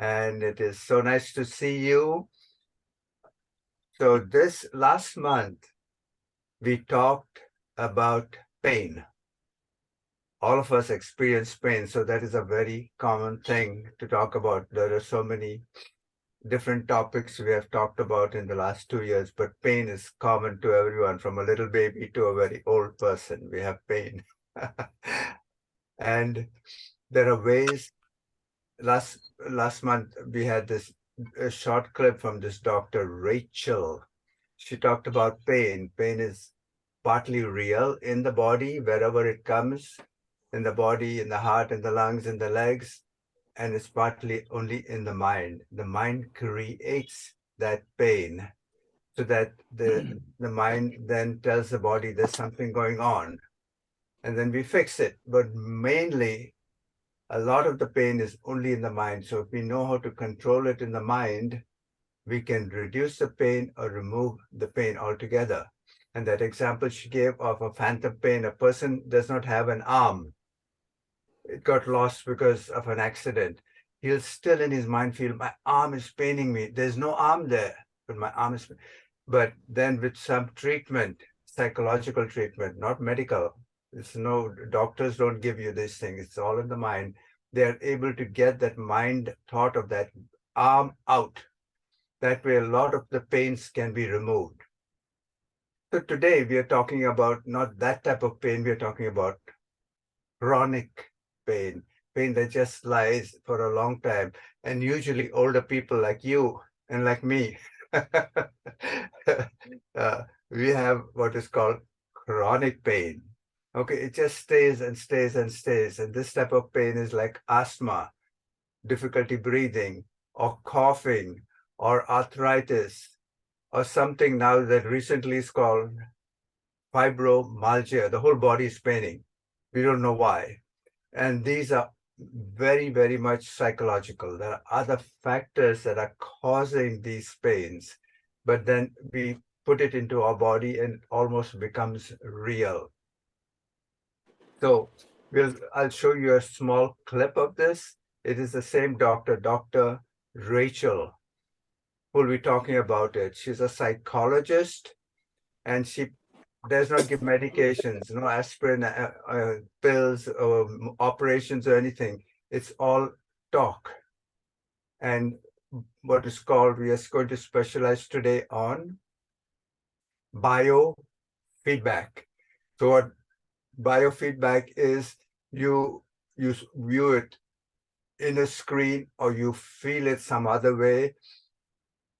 and it is so nice to see you. So this last month, we talked about pain. All of us experience pain, so that is a very common thing to talk about. There are so many different topics we have talked about in the last 2 years, but pain is common to everyone, from a little baby to a very old person. We have pain. And there are ways. Last month we had this a short clip from this Dr. Rachel. She talked about pain. Pain is partly real in the body, wherever it comes, in the body, in the heart, in the lungs, in the legs, and it's partly only in the mind. The mind creates that pain so that the mind then tells the body there's something going on, and then we fix it. But mainly, a lot of the pain is only in the mind. So if we know how to control it in the mind, we can reduce the pain or remove the pain altogether. And that example she gave of a phantom pain, a person does not have an arm. It got lost because of an accident. He'll still in his mind feel, my arm is paining me. There's no arm there, but my arm is. But then with some treatment, psychological treatment, not medical, it's no, doctors don't give you this thing. It's all in the mind. They're able to get that mind thought of that arm out. That way, a lot of the pains can be removed. So today we are talking about not that type of pain. We are talking about chronic pain, pain that just lies for a long time. And usually older people like you and like me, we have what is called chronic pain. Okay, it just stays and stays and stays. And this type of pain is like asthma, difficulty breathing, or coughing, or arthritis, or something now that recently is called fibromyalgia. The whole body is paining. We don't know why. And these are very, very much psychological. There are other factors that are causing these pains, but then we put it into our body and it almost becomes real. So I'll show you a small clip of this. It is the same doctor, Dr. Rachel, who will be talking about it. She's a psychologist, and she does not give medications, no aspirin, pills, or operations or anything. It's all talk. And what is called, we are going to specialize today on biofeedback. So what biofeedback is, you view it in a screen or you feel it some other way,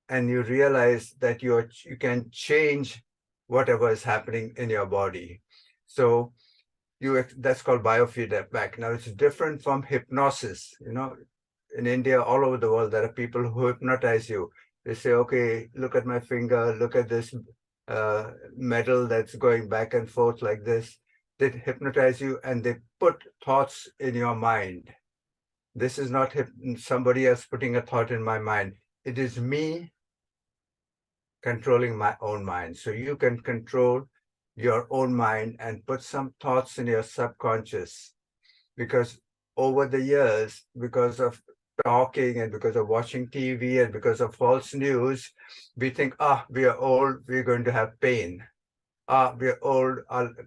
and you realize that you can change whatever is happening in your body. So that's called biofeedback. Now it's different from hypnosis. In India, all over the world, there are people who hypnotize you. They say, okay, look at my finger, look at this metal that's going back and forth like this. They hypnotize you and they put thoughts in your mind. This is not somebody else putting a thought in my mind. It is me controlling my own mind. So you can control your own mind and put some thoughts in your subconscious, because over the years, because of talking and because of watching TV and because of false news, we think, we are old, we're going to have pain. We're old,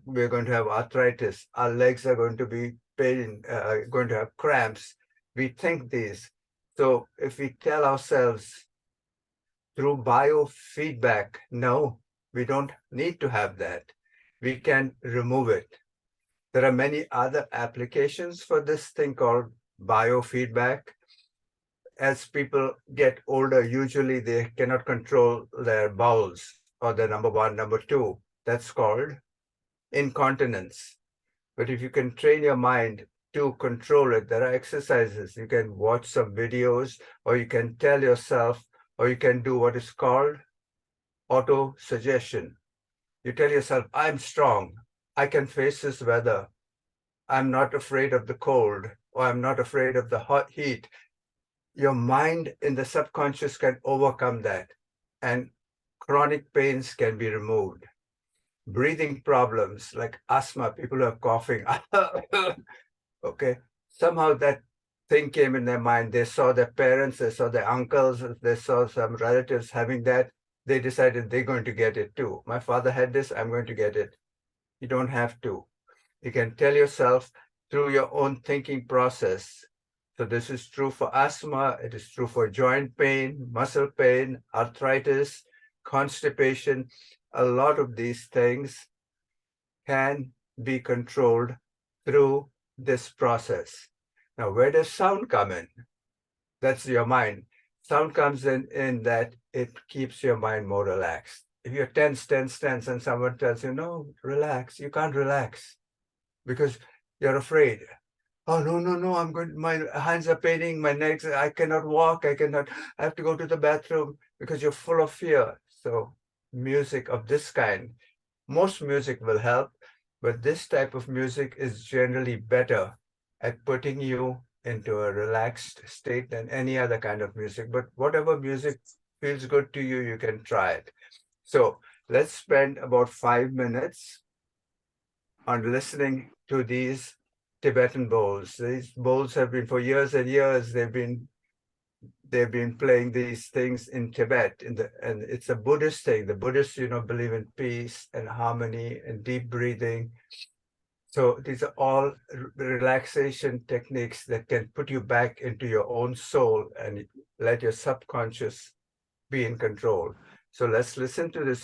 we're going to have arthritis. Our legs are going to be pain, going to have cramps. We think these. So if we tell ourselves through biofeedback, no, we don't need to have that. We can remove it. There are many other applications for this thing called biofeedback. As people get older, usually they cannot control their bowels, or their number one, number two. That's called incontinence. But if you can train your mind to control it, there are exercises. You can watch some videos, or you can tell yourself, or you can do what is called auto-suggestion. You tell yourself, I'm strong. I can face this weather. I'm not afraid of the cold, or I'm not afraid of the hot heat. Your mind in the subconscious can overcome that, and chronic pains can be removed. Breathing problems like asthma, people who are coughing, okay, somehow that thing came in their mind. They saw their parents, they saw their uncles, they saw some relatives having that. They decided they're going to get it too. My father had this, I'm going to get it. You don't have to. You can tell yourself through your own thinking process. So this is true for asthma, it is true for joint pain, muscle pain, arthritis, constipation. A lot of these things can be controlled through this process. Now, where does sound come in? That's your mind. Sound comes in that it keeps your mind more relaxed. If you're tense, and someone tells you, no, relax, you can't relax because you're afraid. Oh, no, I'm going, my hands are paining, my legs, I cannot walk, I have to go to the bathroom because you're full of fear. So music of this kind, most music will help, but this type of music is generally better at putting you into a relaxed state than any other kind of music. But whatever music feels good to you, you can try it. So let's spend about 5 minutes on listening to these Tibetan bowls. These bowls have been for years and years, they've been playing these things in Tibet, and it's a Buddhist thing. The Buddhists, believe in peace and harmony and deep breathing. So these are all relaxation techniques that can put you back into your own soul and let your subconscious be in control. So let's listen to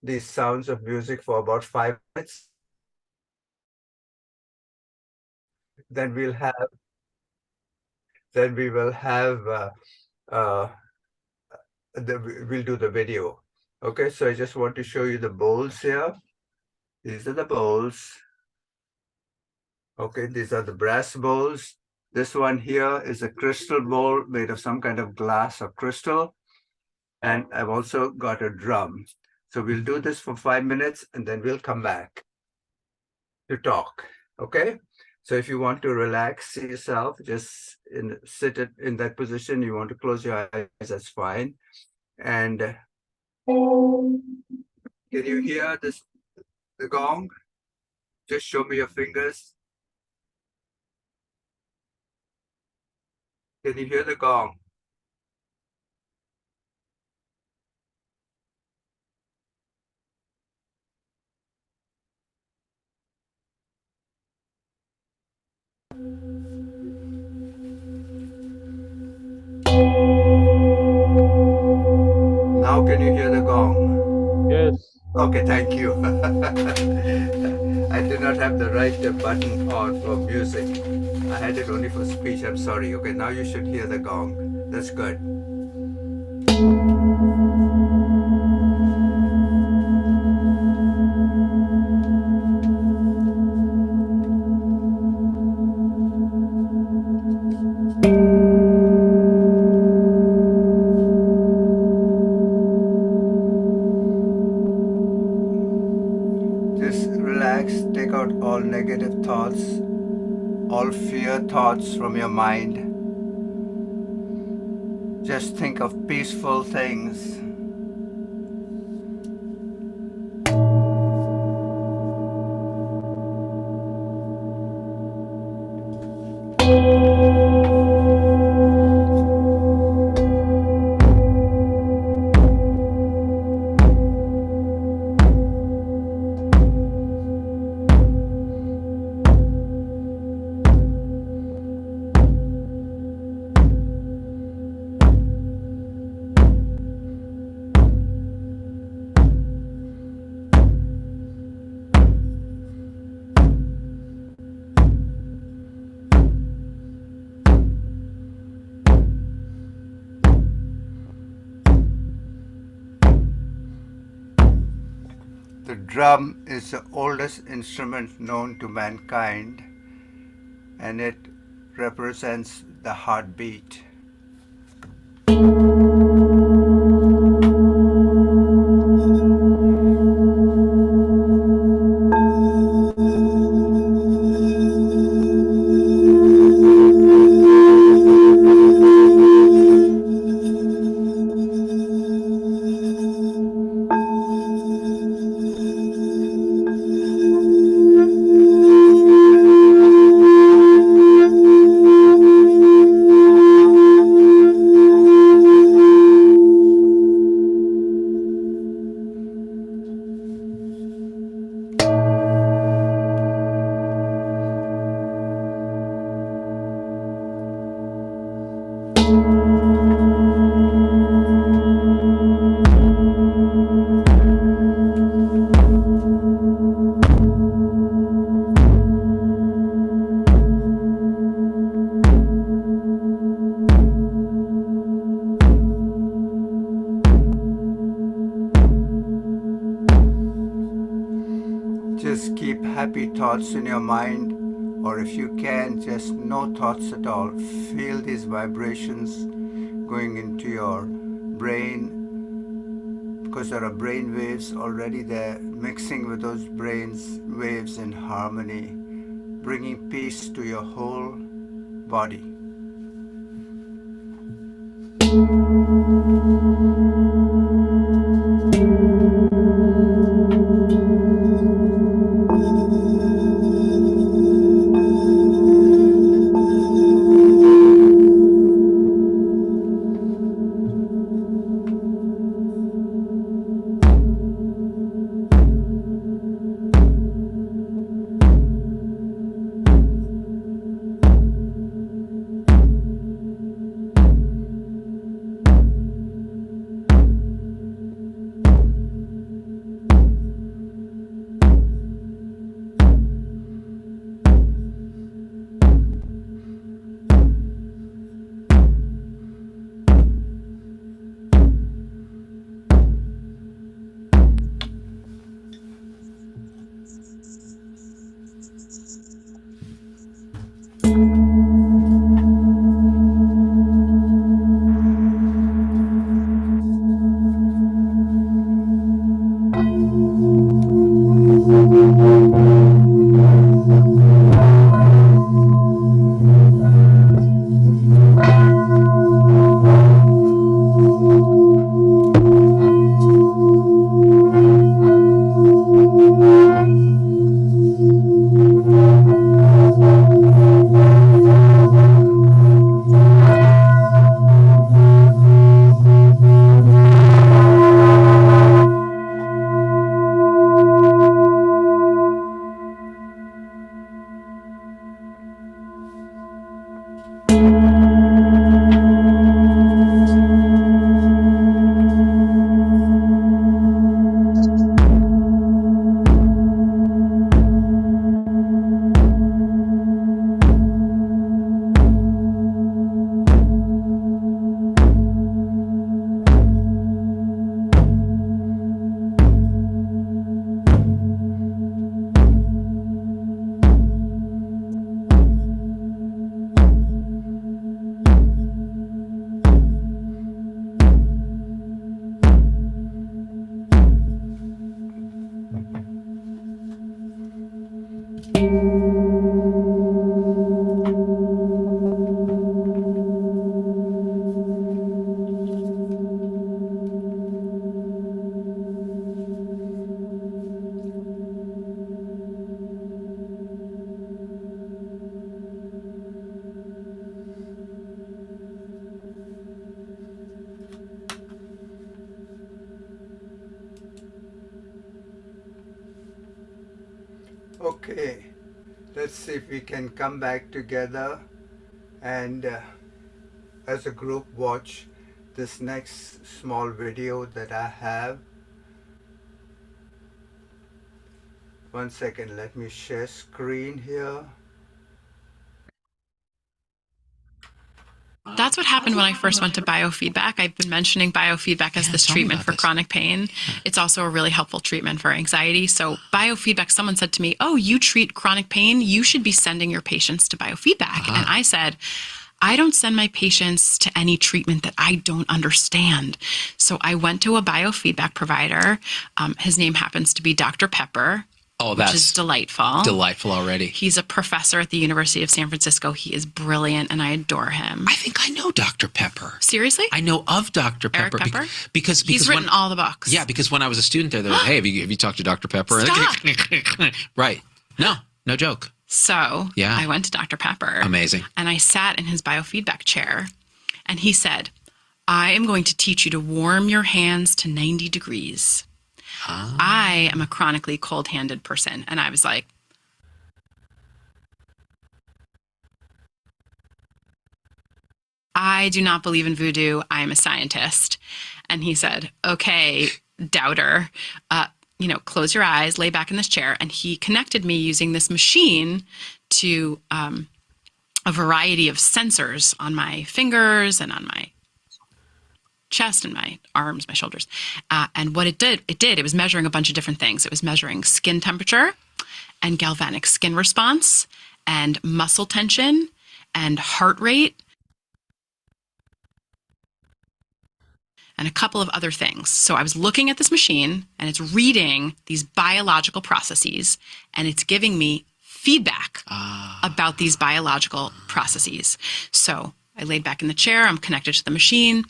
these sounds of music for about 5 minutes. Then we'll have, then we will have, uh, we'll do the video. Okay, so I just want to show you the bowls here. These are the bowls. Okay, these are the brass bowls. This one here is a crystal bowl made of some kind of glass or crystal. And I've also got a drum. So we'll do this for 5 minutes and then we'll come back to talk. Okay? So if you want to relax yourself, just sit in that position. You want to close your eyes, that's fine. And can you hear the gong? Just show me your fingers. Can you hear the gong? Now can you hear the gong? Yes. Okay, thank you. I did not have the right button on for music. I had it only for speech. I'm sorry. Okay, now you should hear the gong. That's good. Just relax, take out all negative thoughts, all fear thoughts from your mind. Just think of peaceful things. The drum is the oldest instrument known to mankind, and it represents the heartbeat. happy thoughts in your mind, or if you can, just no thoughts at all. Feel these vibrations going into your brain, because there are brain waves already there, mixing with those brains waves in harmony, bringing peace to your whole body. Okay, let's see if we can come back together and as a group watch this next small video that I have. One second, let me share screen here. That's what happened when I first went to biofeedback. I've been mentioning biofeedback as this treatment for chronic pain. It's also a really helpful treatment for anxiety. So biofeedback, someone said to me, "Oh, you treat chronic pain. You should be sending your patients to biofeedback." And I said, I don't send my patients to any treatment that I don't understand. So I went to a biofeedback provider. His name happens to be Dr. Pepper. Oh, that's which is delightful. Delightful already. He's a professor at the University of San Francisco. He is brilliant, and I adore him. I think I know Dr. Pepper. Seriously? I know of Dr. Pepper. Eric Pepper? Because he's written all the books. Yeah, because when I was a student there, they were like, "Hey, have you talked to Dr. Pepper?" Stop. Right. No joke. So yeah. I went to Dr. Pepper. Amazing. And I sat in his biofeedback chair, and he said, "I am going to teach you to warm your hands to 90 degrees. I am a chronically cold-handed person." And I was like, "I do not believe in voodoo. I am a scientist." And he said, "Okay, doubter, close your eyes, lay back in this chair." And he connected me using this machine to a variety of sensors on my fingers and on my chest and my arms, my shoulders. And what it was measuring a bunch of different things. It was measuring skin temperature, and galvanic skin response and muscle tension and heart rate and a couple of other things. So I was looking at this machine and it's reading these biological processes and it's giving me feedback about these biological processes. So I laid back in the chair, I'm connected to the machine.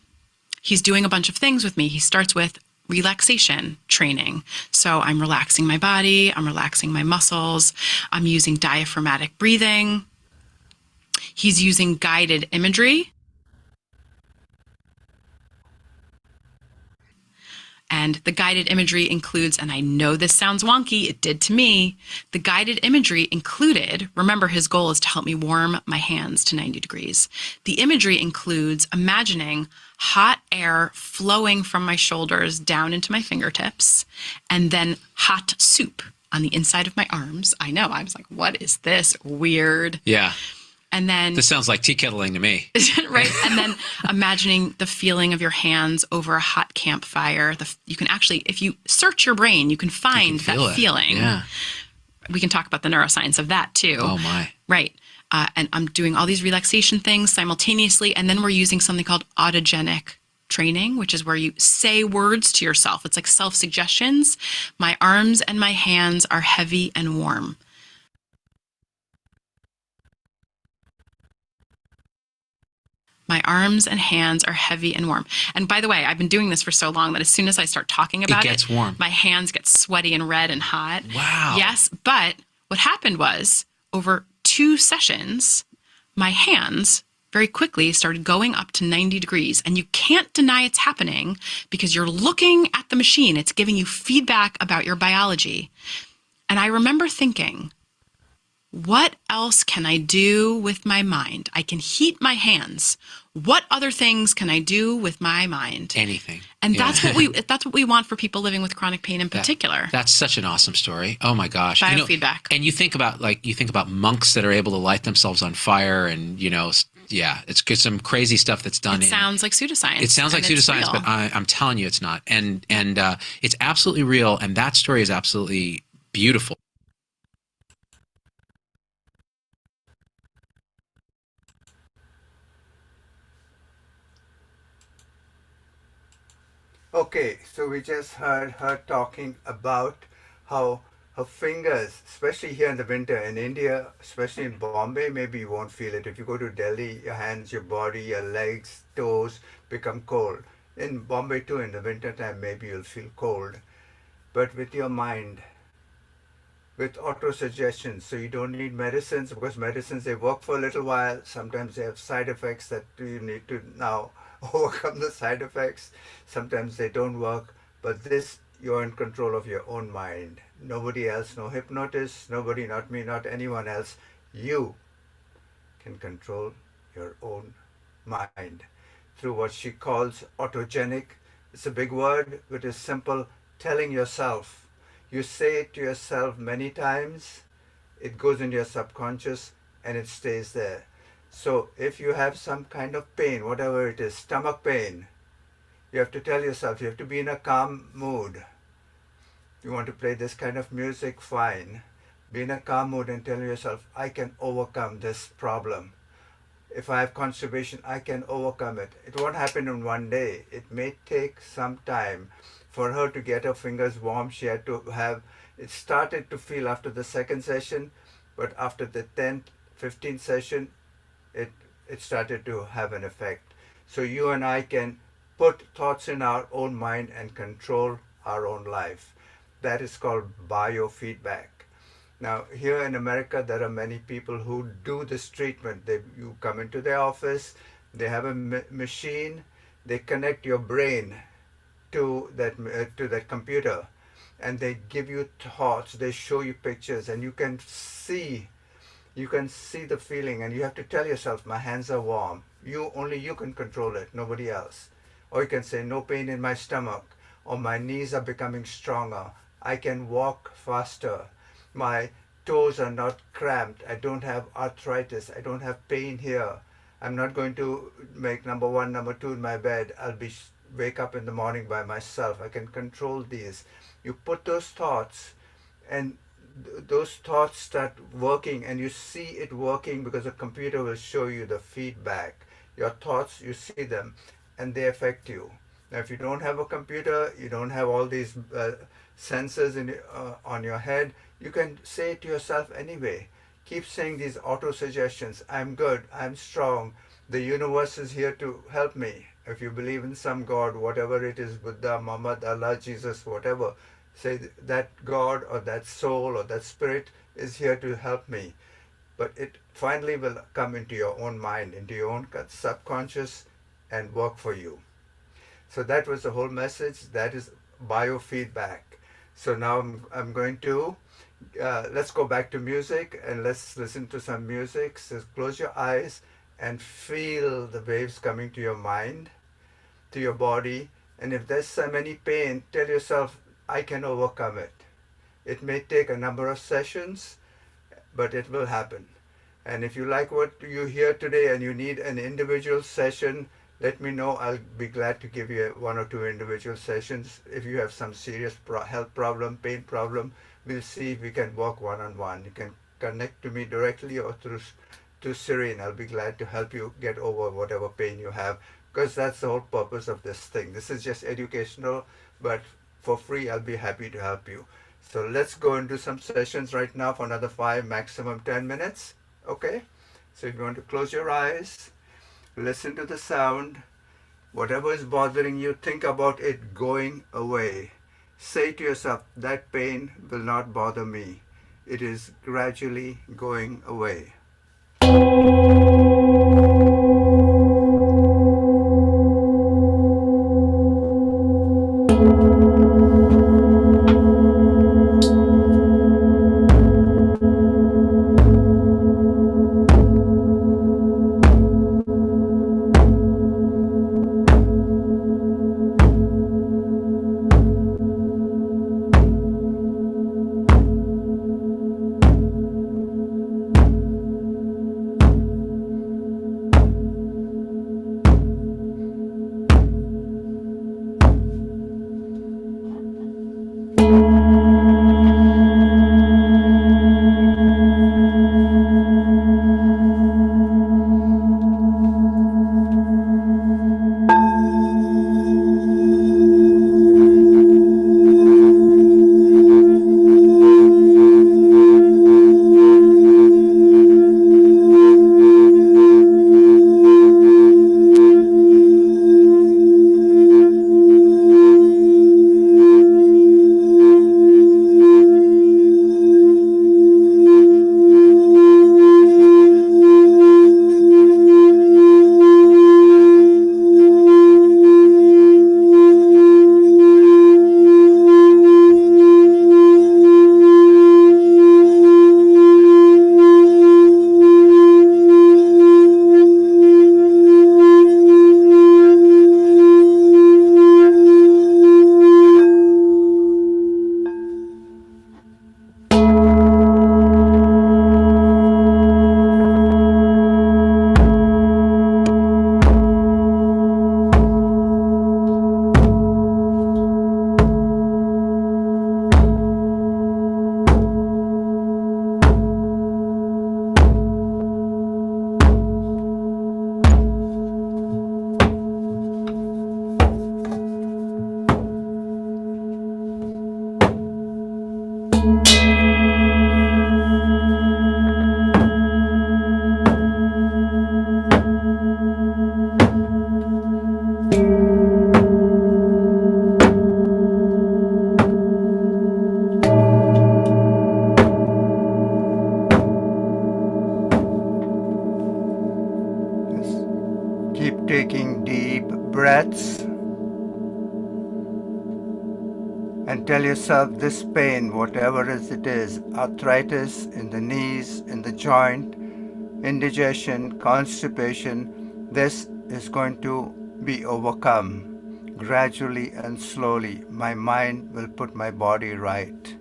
He's doing a bunch of things with me. He starts with relaxation training. So I'm relaxing my body, I'm relaxing my muscles, I'm using diaphragmatic breathing. He's using guided imagery. And the guided imagery includes, and I know this sounds wonky, it did to me, the guided imagery included, remember his goal is to help me warm my hands to 90 degrees. The imagery includes imagining hot air flowing from my shoulders down into my fingertips, and then hot soup on the inside of my arms. I know, I was like, what is this? Weird. Yeah. And then This sounds like tea kettling to me. right. And then imagining the feeling of your hands over a hot campfire. You can actually, if you search your brain, you can find that feeling. Yeah. We can talk about the neuroscience of that too. Oh my. Right. And I'm doing all these relaxation things simultaneously. And then we're using something called autogenic training, which is where you say words to yourself. It's like self-suggestions. My arms and my hands are heavy and warm. My arms and hands are heavy and warm. And by the way, I've been doing this for so long that as soon as I start talking about it gets warm. My hands get sweaty and red and hot. Wow. Yes, but what happened was over 2 sessions, my hands very quickly started going up to 90 degrees. And you can't deny it's happening because you're looking at the machine. It's giving you feedback about your biology. And I remember thinking, what else can I do with my mind? I can heat my hands. What other things can I do with my mind? Anything. And that's what we want for people living with chronic pain in particular. That's such an awesome story. Oh my gosh. Biofeedback. And you think about monks that are able to light themselves on fire and, yeah, it's some crazy stuff that's done. It sounds like pseudoscience. It sounds like pseudoscience, but I'm telling you it's not. And it's absolutely real. And that story is absolutely beautiful. Okay, so we just heard her talking about how her fingers, especially here in the winter, in India, especially in Bombay, maybe you won't feel it. If you go to Delhi, your hands, your body, your legs, toes become cold. In Bombay too, in the winter time, maybe you'll feel cold. But with your mind, with auto-suggestions, so you don't need medicines, because medicines, they work for a little while. Sometimes they have side effects that you need to now overcome the side effects. Sometimes they don't work, but this, you're in control of your own mind. Nobody else, no hypnotist, nobody, not me, not anyone else. You can control your own mind through what she calls autogenic. It's a big word, but it's simple. Telling yourself. You say it to yourself many times, it goes into your subconscious and it stays there. So if you have some kind of pain, whatever it is, stomach pain, you have to tell yourself, you have to be in a calm mood. You want to play this kind of music, fine. Be in a calm mood and tell yourself, I can overcome this problem. If I have constipation, I can overcome it. It won't happen in one day. It may take some time. For her to get her fingers warm, she had to have, it started to feel after the second session, but after the 10th, 15th session, it started to have an effect. So you and I can put thoughts in our own mind and control our own life. That is called biofeedback. Now, here in America, there are many people who do this treatment. You come into their office, they have a machine, they connect your brain to that computer, and they give you thoughts, they show you pictures, and you can see the feeling, and you have to tell yourself, my hands are warm. Only you can control it, nobody else. Or you can say, no pain in my stomach, or my knees are becoming stronger, I can walk faster, my toes are not cramped, I don't have arthritis, I don't have pain here, I'm not going to make number 1, number 2 in my bed, I'll wake up in the morning by myself, I can control these. You put those thoughts, and those thoughts start working, and you see it working because the computer will show you the feedback. Your thoughts, you see them, and they affect you. Now, if you don't have a computer, you don't have all these sensors on your head, you can say it to yourself anyway. Keep saying these auto suggestions. I'm good, I'm strong, the universe is here to help me. If you believe in some God, whatever it is, Buddha, Muhammad, Allah, Jesus, whatever, say that God or that soul or that spirit is here to help me. But it finally will come into your own mind, into your own subconscious, and work for you. So that was the whole message. That is biofeedback. So now I'm going to, let's go back to music and let's listen to some music. So close your eyes and feel the waves coming to your mind, to your body. And if there's some any pain, tell yourself, I can overcome it. It may take a number of sessions, but it will happen. And if you like what you hear today and you need an individual session, let me know. I'll be glad to give you one or two individual sessions. If you have some serious health problem, pain problem, we'll see if we can work one-on-one. You can connect to me directly or to Serene. I'll be glad to help you get over whatever pain you have, because that's the whole purpose of this thing. This is just educational, but for free, I'll be happy to help you. So let's go and do some sessions right now for another 5, maximum 10 minutes. Okay? So you're going to close your eyes, listen to the sound. Whatever is bothering you, think about it going away. Say to yourself, that pain will not bother me. It is gradually going away. Keep taking deep breaths and tell yourself this pain, whatever it is, arthritis in the knees, in the joint, indigestion, constipation, this is going to be overcome gradually and slowly. My mind will put my body right.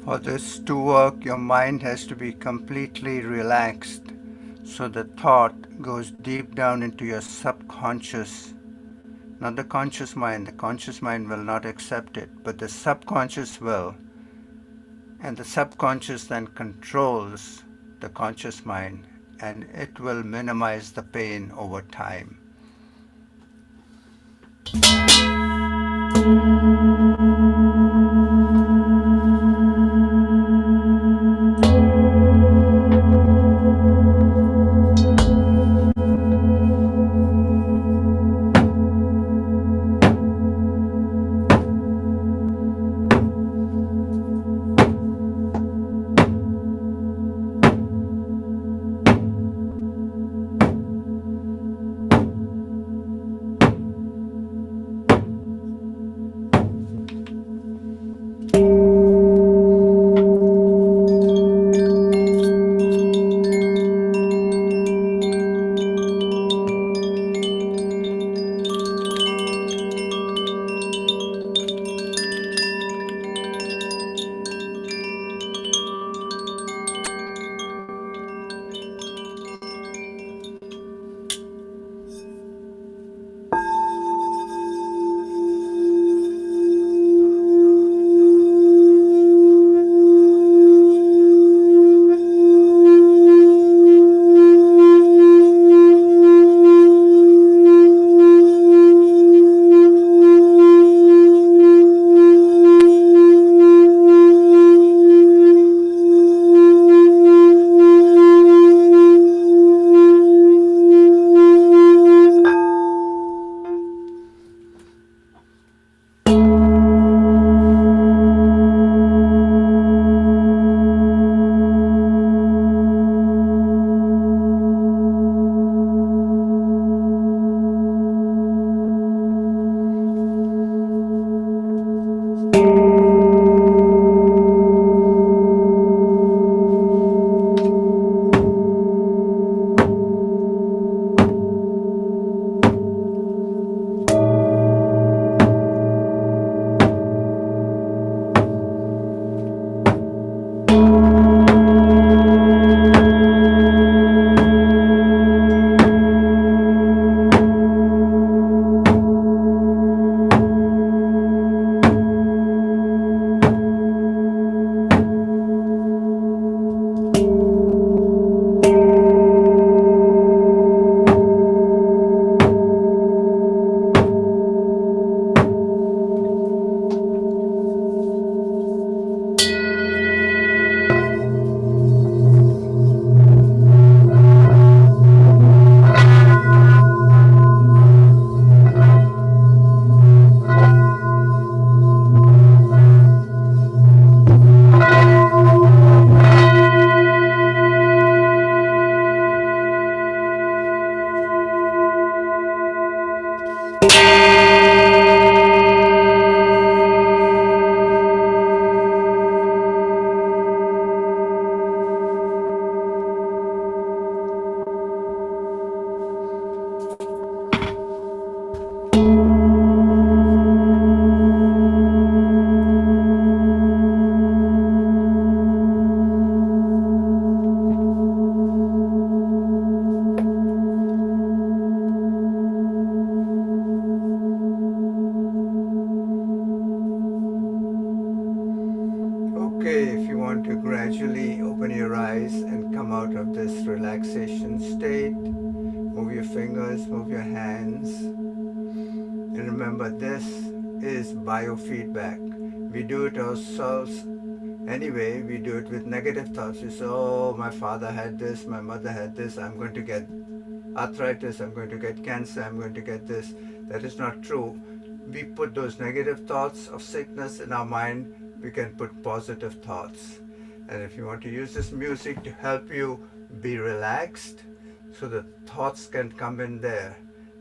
For this to work, your mind has to be completely relaxed so the thought goes deep down into your subconscious, not the conscious mind. The conscious mind will not accept it, but the subconscious will. And the subconscious then controls the conscious mind, and it will minimize the pain over time. Okay, if you want to gradually open your eyes and come out of this relaxation state, move your fingers, move your hands, and remember this is biofeedback. We do it ourselves anyway. We do it with negative thoughts. You say, oh, my father had this, my mother had this, I'm going to get arthritis, I'm going to get cancer, I'm going to get this. That is not true. We put those negative thoughts of sickness in our mind, we can put positive thoughts. And if you want to use this music to help you be relaxed, so the thoughts can come in there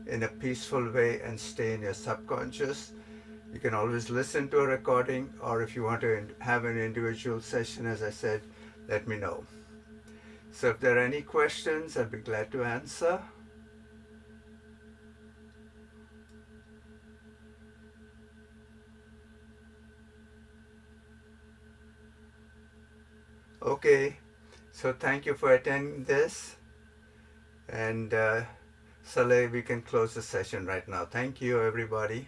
in a peaceful way and stay in your subconscious, you can always listen to a recording, or if you want to have an individual session, as I said, let me know. So if there are any questions, I'd be glad to answer. Okay, so thank you for attending this, and Saleh, we can close the session right now. Thank you, everybody.